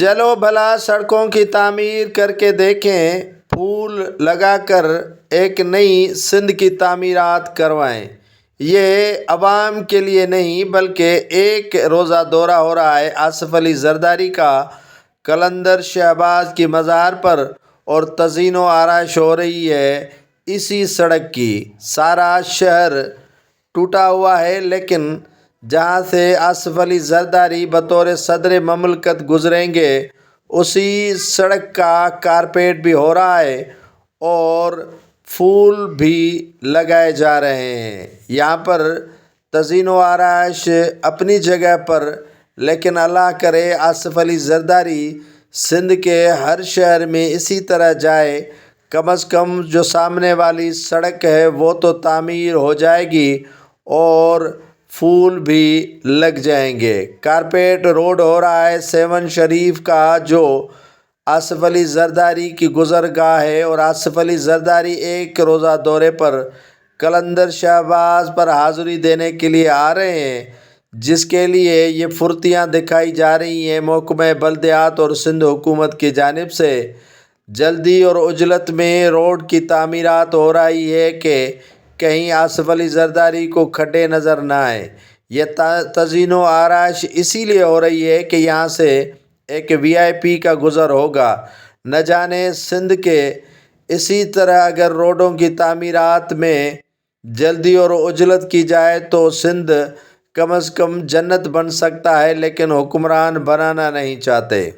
چلو بھلا سڑکوں کی تعمیر کر کے دیکھیں، پھول لگا کر ایک نئی سندھ کی تعمیرات کروائیں۔ یہ عوام کے لیے نہیں بلکہ ایک روزہ دورہ ہو رہا ہے آصف علی زرداری کا قلندر شہباز کی مزار پر، اور تزئین و آرائش ہو رہی ہے اسی سڑک کی۔ سارا شہر ٹوٹا ہوا ہے، لیکن جہاں سے آصف علی زرداری بطور صدر مملکت گزریں گے اسی سڑک کا کارپیٹ بھی ہو رہا ہے اور پھول بھی لگائے جا رہے ہیں۔ یہاں پر تزئین و آرائش اپنی جگہ پر، لیکن اللہ کرے آصف علی زرداری سندھ کے ہر شہر میں اسی طرح جائے۔ کم از کم جو سامنے والی سڑک ہے وہ تو تعمیر ہو جائے گی اور پھول بھی لگ جائیں گے۔ کارپیٹ روڈ ہو رہا ہے 7 شریف کا، جو آصف علی زرداری کی گزرگاہ ہے، اور آصف علی زرداری ایک روزہ دورے پر قلندر شہباز پر حاضری دینے کے لیے آ رہے ہیں، جس کے لیے یہ پھرتیاں دکھائی جا رہی ہیں محکمہ بلدیات اور سندھ حکومت کی جانب سے۔ جلدی اور عجلت میں روڈ کی تعمیرات ہو رہی ہے کہ کہیں آصف علی زرداری کو کھڈے نظر نہ آئیں۔ یہ تزئین و آرائش اسی لیے ہو رہی ہے کہ یہاں سے ایک VIP کا گزر ہوگا۔ نہ جانے سندھ کے اسی طرح اگر روڈوں کی تعمیرات میں جلدی اور عجلت کی جائے تو سندھ کم از کم جنت بن سکتا ہے، لیکن حکمران بنانا نہیں چاہتے۔